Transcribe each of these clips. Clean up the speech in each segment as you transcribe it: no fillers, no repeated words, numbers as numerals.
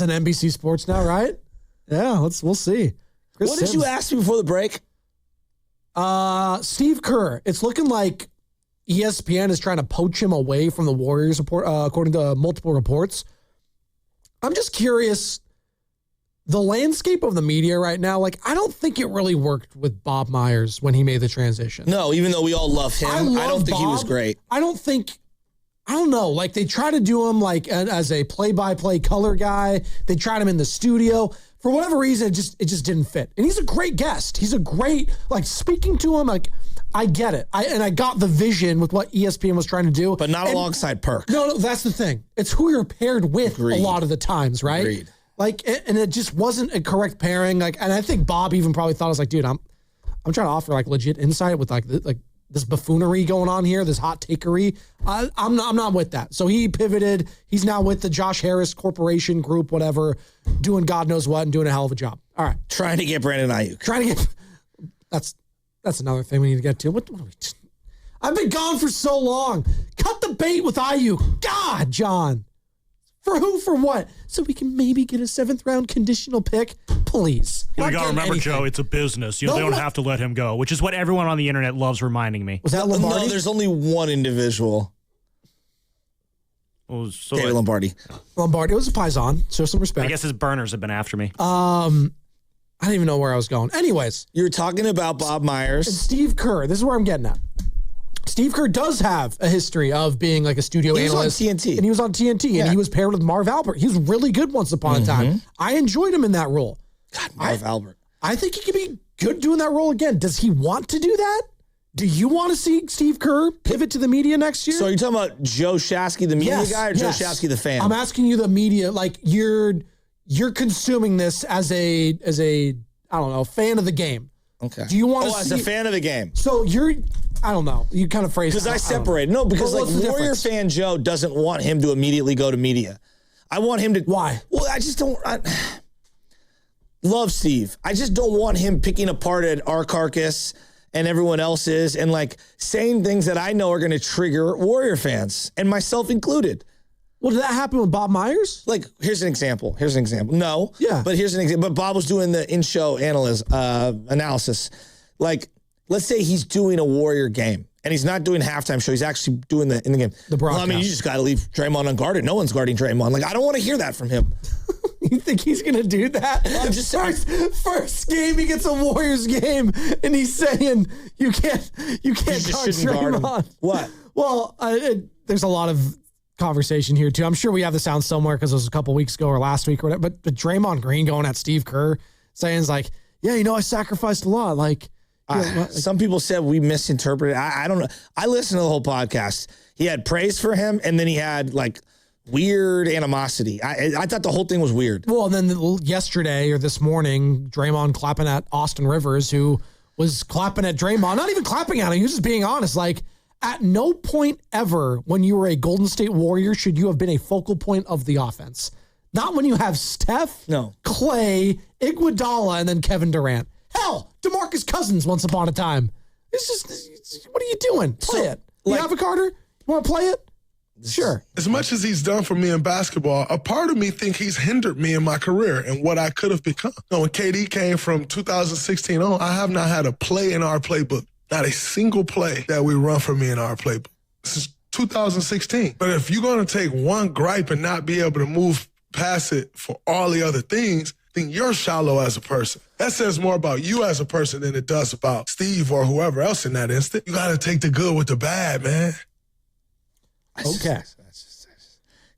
It's an NBC Sports now, right? Yeah, we'll see. What did you ask me before the break? Steve Kerr. It's looking like ESPN is trying to poach him away from the Warriors, according to multiple reports. I'm just curious. The landscape of the media right now, like, I don't think it really worked with Bob Myers when he made the transition. No, even though we all love him, I don't think he was great. I don't know. Like, they try to do him like as a play-by-play color guy. They tried him in the studio. For whatever reason, it just didn't fit. And he's a great guest. He's a great, like, speaking to him, like, I get it. I got the vision with what ESPN was trying to do. But not alongside Perk. No, that's the thing. It's who you're paired with Agreed. a lot of the times, right? Agreed. Like, and it just wasn't a correct pairing. Like, and I think Bob even probably thought, I was like, dude, I'm trying to offer like legit insight with like this buffoonery going on here, this hot takery. I'm not with that. So he pivoted. He's now with the Josh Harris Corporation group, whatever, doing God knows what and doing a hell of a job. All right, trying to get Brandon Ayuk. That's another thing we need to get to. What are we? I've been gone for so long. Cut the bait with Ayuk. God, John. For who? For what? So we can maybe get a 7th round conditional pick? Please. You got to remember, Joe, it's a business. They don't have to let him go, which is what everyone on the internet loves reminding me. Was that Lombardi? No, there's only one individual. David Lombardi. Lombardi. It was a Paisan. Show some respect. I guess his burners have been after me. I don't even know where I was going. Anyways. You were talking about Bob Myers. And Steve Kerr. This is where I'm getting at. Steve Kerr does have a history of being like a studio analyst. He was on TNT. And he was on TNT, and he was paired with Marv Albert. He was really good once upon a time. I enjoyed him in that role. God, Marv Albert. I think he could be good doing that role again. Does he want to do that? Do you want to see Steve Kerr pivot to the media next year? So are you talking about Joe Shasky, the media guy, or Joe Shasky, the fan? I'm asking you, the media. Like, you're consuming this as a I don't know, fan of the game. Okay. Do you want to as a fan of the game? So I don't know. You kind of phrase it. Because I separate. No, because like Warrior fan Joe doesn't want him to immediately go to media. I want him to. Why? Well, I just don't. Love Steve. I just don't want him picking apart at our carcass and everyone else's and like saying things that I know are going to trigger Warrior fans and myself included. Well, did that happen with Bob Myers? Like, here's an example. No. Yeah. But here's an example. But Bob was doing the in-show analysis. Like, let's say he's doing a Warrior game, and he's not doing halftime show. He's actually doing the in the game. The broadcast. Well, I mean, you just got to leave Draymond unguarded. No one's guarding Draymond. Like, I don't want to hear that from him. You think he's going to do that? I'm just first game he gets a Warriors game, and he's saying you can't guard Draymond. What? Well, there's a lot of conversation here too. I'm sure we have the sound somewhere because it was a couple weeks ago or last week or whatever. But Draymond Green going at Steve Kerr saying like, yeah, I sacrificed a lot. Like, some people said we misinterpreted. I don't know. I listened to the whole podcast. He had praise for him, and then he had like weird animosity. I thought the whole thing was weird. Well, and then yesterday or this morning, Draymond clapping at Austin Rivers, who was clapping at Draymond, not even clapping at him. He was just being honest. Like, at no point ever when you were a Golden State Warrior should you have been a focal point of the offense. Not when you have Steph, Clay, Iguodala, and then Kevin Durant. Hell, DeMarcus Cousins once upon a time. It's just, what are you doing? Play it. You have a Carter? You want to play it? Sure. As much as he's done for me in basketball, a part of me think he's hindered me in my career and what I could have become. When KD came from 2016 on, I have not had a play in our playbook. Not a single play that we run for me in our playbook. This is 2016. But if you're going to take one gripe and not be able to move past it for all the other things, then you're shallow as a person. That says more about you as a person than it does about Steve or whoever else in that instant. You got to take the good with the bad, man. Okay.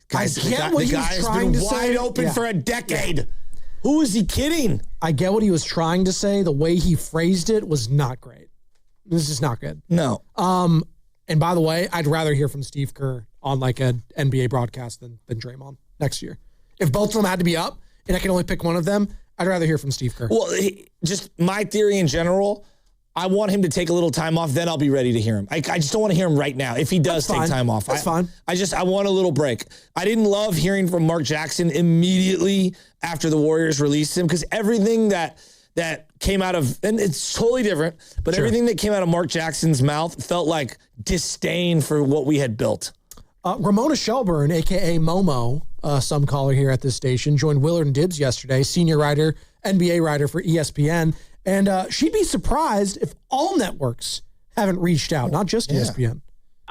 Guys, I get what he was trying to say. Wide open for a decade. Who is he kidding? I get what he was trying to say. The way he phrased it was not great. It was just not good. No. And by the way, I'd rather hear from Steve Kerr on like an NBA broadcast than Draymond next year. If both of them had to be up and I can only pick one of them, I'd rather hear from Steve Kerr. Well, just my theory in general, I want him to take a little time off, then I'll be ready to hear him. I just don't want to hear him right now if he does take time off. That's fine. I want a little break. I didn't love hearing from Mark Jackson immediately after the Warriors released him because everything that came out of, and it's totally different, but everything that came out of Mark Jackson's mouth felt like disdain for what we had built. Ramona Shelburne, a.k.a. Momo, some caller here at this station, joined Willard and Dibbs yesterday, senior writer, NBA writer for ESPN. And she'd be surprised if all networks haven't reached out, not just ESPN.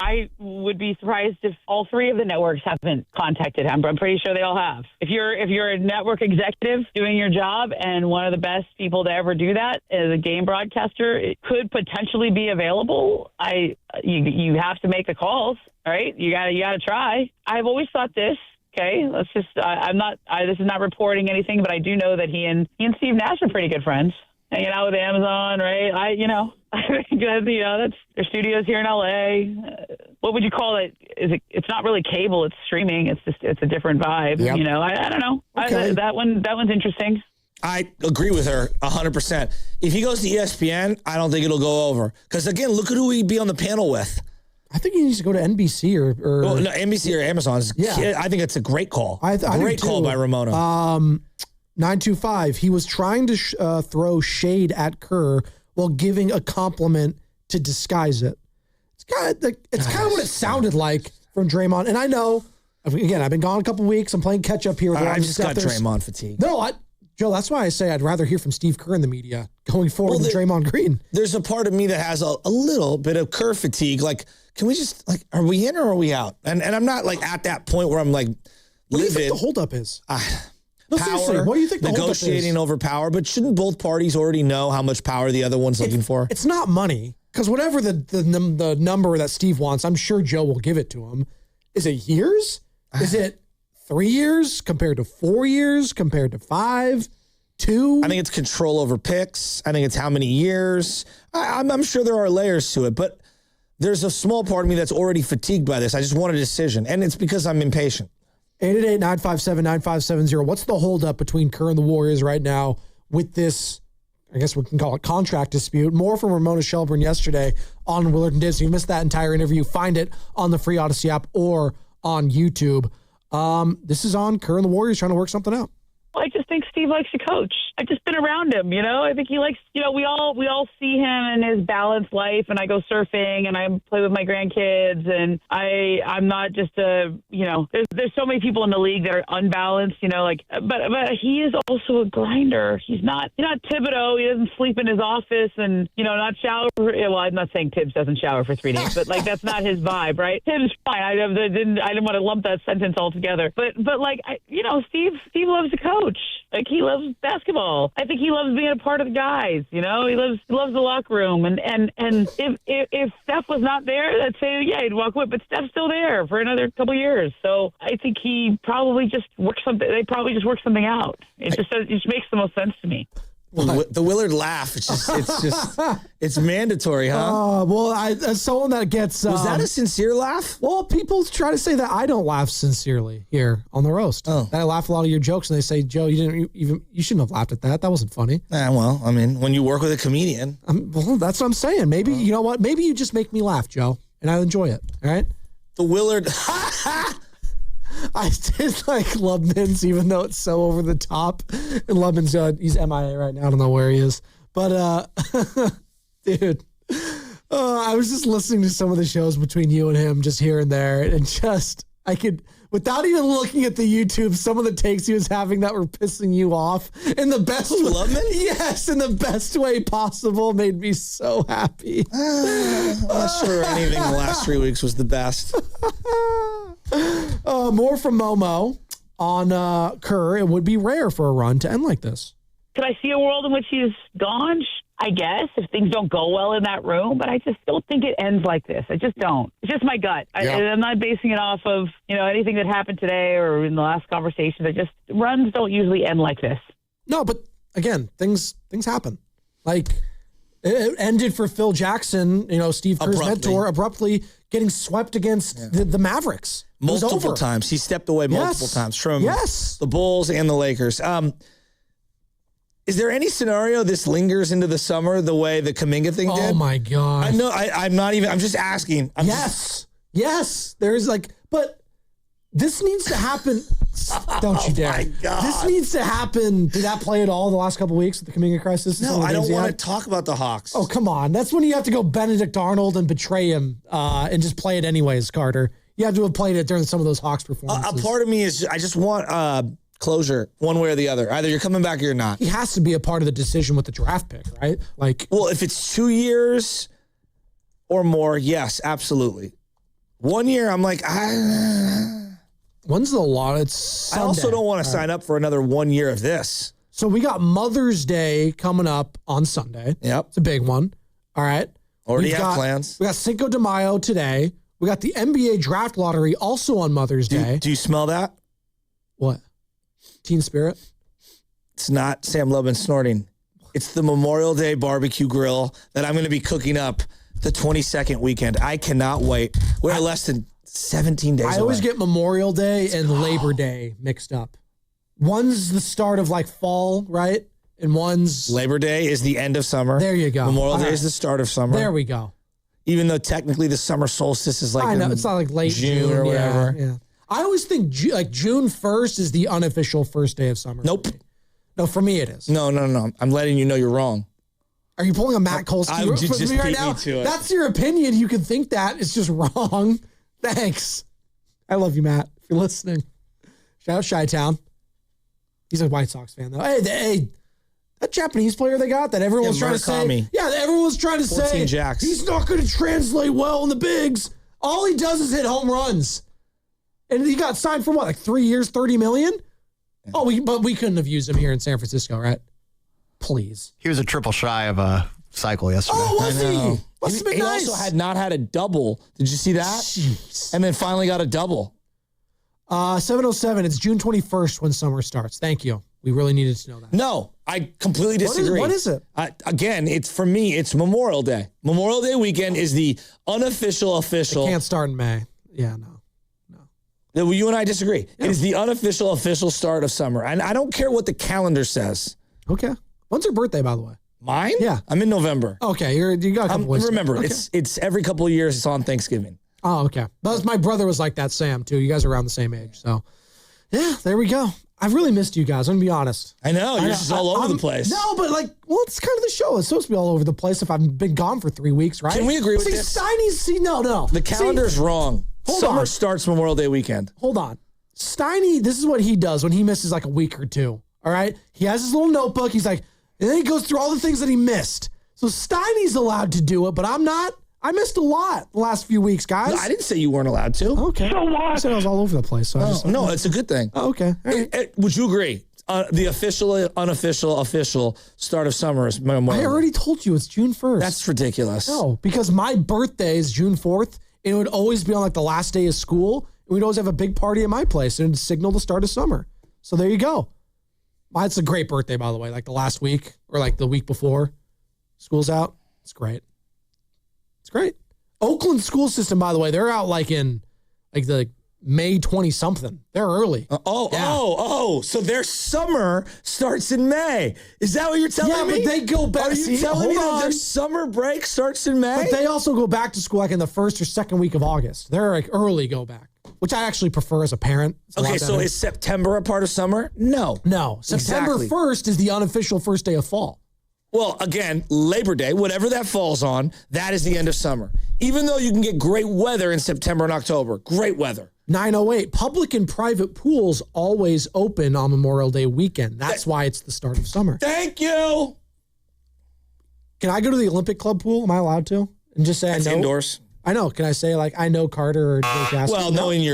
I would be surprised if all three of the networks haven't contacted him, but I'm pretty sure they all have. If you're a network executive doing your job and one of the best people to ever do that as a game broadcaster, it could potentially be available. You have to make the calls, right? You gotta try. I've always thought this. Okay, let's just. This is not reporting anything, but I do know that he and Steve Nash are pretty good friends. Hanging out with Amazon, right? I think that's their studios here in LA. What would you call it? It's not really cable, it's streaming. It's a different vibe. Yep. I don't know. Okay. That one's interesting. I agree with her 100%. If he goes to ESPN, I don't think it'll go over. Because again, look at who he'd be on the panel with. I think he needs to go to NBC or no, NBC or Amazon. Yeah. I think it's a great call. Great call by Ramona. 925, he was trying to throw shade at Kerr while giving a compliment to disguise it. It's kind of what it sounded like from Draymond. And I know, again, I've been gone a couple weeks. I'm playing catch up here. I just got Draymond fatigue. No, Joe, that's why I say I'd rather hear from Steve Kerr in the media going forward than Draymond Green. There's a part of me that has a little bit of Kerr fatigue. Like, can we just, are we in or are we out? And I'm not at that point where I'm livid. What do you think the holdup is? No, power, what do you think the negotiating over power, but shouldn't both parties already know how much power the other one's looking for? It's not money, because whatever the number that Steve wants, I'm sure Joe will give it to him. Is it years? Is it 3 years compared to 4 years compared to 5, 2? I think it's control over picks. I think it's how many years. I'm sure there are layers to it, but there's a small part of me that's already fatigued by this. I just want a decision, and it's because I'm impatient. 888-957-9570. What's the holdup between Kerr and the Warriors right now with this, I guess we can call it contract dispute? More from Ramona Shelburne yesterday on Willard and Dibbs. If you missed that entire interview, find it on the free Odyssey app or on YouTube. This is on Kerr and the Warriors trying to work something out. I just think Steve likes to coach. I've just been around him, I think he likes, we all see him in his balanced life, and I go surfing and I play with my grandkids, and I'm not just there's so many people in the league that are unbalanced, but he is also a grinder. He's not Thibodeau. He doesn't sleep in his office and, not shower. Well, I'm not saying Tibbs doesn't shower for 3 days, but that's not his vibe, right? Tibbs fine. I didn't want to lump that sentence all together, but Steve loves to coach. He loves basketball. I think he loves being a part of the guys. He loves the locker room. And if Steph was not there, I'd say he'd walk away. But Steph's still there for another couple of years. So I think he probably just worked something. They probably just worked something out. It just makes the most sense to me. Well, the Willard laugh, it's mandatory, huh? As someone that gets... Was that a sincere laugh? Well, people try to say that I don't laugh sincerely here on the roast. Oh. That I laugh a lot of your jokes, and they say, Joe, you shouldn't have laughed at that. That wasn't funny. When you work with a comedian. That's what I'm saying. Maybe, you know what? Maybe you just make me laugh, Joe, and I enjoy it, all right? The Willard... I did Lubman's, even though it's so over the top. And Lubman's he's MIA right now. I don't know where he is. But, dude, I was just listening to some of the shows between you and him just here and there. And I could, without even looking at the YouTube, some of the takes he was having that were pissing you off in the best way. Lubman? Yes, in the best way possible. Made me so happy. I'm not sure anything the last 3 weeks was the best. More from Momo on Kerr. It would be rare for a run to end like this. Could I see a world in which he's gone? I guess, if things don't go well in that room, but I just don't think it ends like this. I just don't. It's just my gut. I'm not basing it off of, anything that happened today or in the last conversation. Runs don't usually end like this. No, but again, things happen. It ended for Phil Jackson, Steve Kerr's mentor, abruptly getting swept against the Mavericks. Multiple times. He stepped away multiple times from the Bulls and the Lakers. Is there any scenario this lingers into the summer the way the Kuminga thing did? Oh, my God. I know. I'm not even. I'm just asking. Yes. There's but this needs to happen. Don't you dare. Oh, my God. This needs to happen. Did that play at all the last couple of weeks with the Kuminga crisis? No, I don't want to talk about the Hawks. Oh, come on. That's when you have to go Benedict Arnold and betray him and just play it anyways, Carter. You have to have played it during some of those Hawks performances. A part of me is I just want closure one way or the other. Either you're coming back or you're not. He has to be a part of the decision with the draft pick, right? Like, well, if it's 2 years or more, yes, absolutely. 1 year, I'm like, when's the law? It's Sunday. I also don't want to sign up for another 1 year of this. So we got Mother's Day coming up on Sunday. Yep. It's a big one. All right. Already have plans. We got Cinco de Mayo today. We got the NBA draft lottery also on Mother's Day. Do you smell that? What? Teen Spirit? It's not Sam Lubin snorting. It's the Memorial Day barbecue grill that I'm going to be cooking up the 22nd weekend. I cannot wait. We're less than 17 days away. I always get Memorial Day and Labor Day mixed up. One's the start of like fall, right? And one's... Labor Day is the end of summer. There you go. Memorial Day is the start of summer. There we go. Even though technically the summer solstice is like I know, it's not like late June or whatever. Yeah. I always think like June 1st is the unofficial first day of summer. Nope. No, for me it is. No. I'm letting you know you're wrong. Are you pulling a Matt Kolsky You just me right beat now? me to it. That's your opinion. You can think that. It's just wrong. Thanks. I love you, Matt, if you're listening. Shout out Chi-Town. He's a White Sox fan, though. Hey, that Japanese player they got that everyone's trying to say. Yeah, everyone's trying to say. Jacks. He's not going to translate well in the bigs. All he does is hit home runs. And he got signed for what, like 3 years, $30 million? Yeah. Oh, but we couldn't have used him here in San Francisco, right? Please. He was a triple shy of a cycle yesterday. Oh, was he? Must have been he nice. also had not had a double. Did you see that? Jeez. And then finally got a double. 7:07. It's June 21st when summer starts. Thank you. We really needed to know that. No, I completely disagree. What is it? Again, for me, it's Memorial Day. Memorial Day weekend is the unofficial official. It can't start in May. Yeah, no. You and I disagree. Yeah. It is the unofficial official start of summer. And I don't care what the calendar says. Okay. When's your birthday, by the way? Mine? Yeah. I'm in November. Okay. You got a couple weeks. Remember, okay. it's every couple of years. It's on Thanksgiving. Oh, okay. My brother was like that, Sam, too. You guys are around the same age. So, yeah, there we go. I've really missed you guys. I'm going to be honest. I know. You're just all over the place. No, but it's kind of the show. It's supposed to be all over the place if I've been gone for 3 weeks, right? Can we agree with this? No. The calendar's wrong. Summer on. starts Memorial Day weekend. Hold on. Steiny, this is what he does when he misses like a week or two. All right. He has his little notebook. He's like, and then he goes through all the things that he missed. So Steiny's allowed to do it, but I'm not. I missed a lot the last few weeks, guys. No, I didn't say you weren't allowed to. Okay. So what? I said I was all over the place. So no, it's a good thing. Oh, okay. All right. Would you agree? The official, unofficial start of summer is Memorial. I already told you it's June 1st. That's ridiculous. No, because my birthday is June 4th. And it would always be on like the last day of school. And we'd always have a big party at my place and it'd signal the start of summer. So there you go. It's a great birthday, by the way. Like the last week or like the week before school's out. It's great. It's great. Oakland school system, by the way, they're out like in like the May 20 something. They're early. So their summer starts in May. Is that what you're telling me? Yeah, but they go back. Are you telling me that their summer break starts in May? But they also go back to school like in the first or second week of August. They're like early go back, which I actually prefer as a parent. Okay, so is September a part of summer? No. September 1st is the unofficial first day of fall. Well, again, Labor Day, whatever that falls on, that is the end of summer. Even though you can get great weather in September and October. Great weather. 9:08. Public and private pools always open on Memorial Day weekend. That's why it's the start of summer. Thank you. Can I go to the Olympic Club pool? Am I allowed to? And just say That's I know? Indoors. I know. Can I say like I know Carter or Jake Aston? Well, knowing your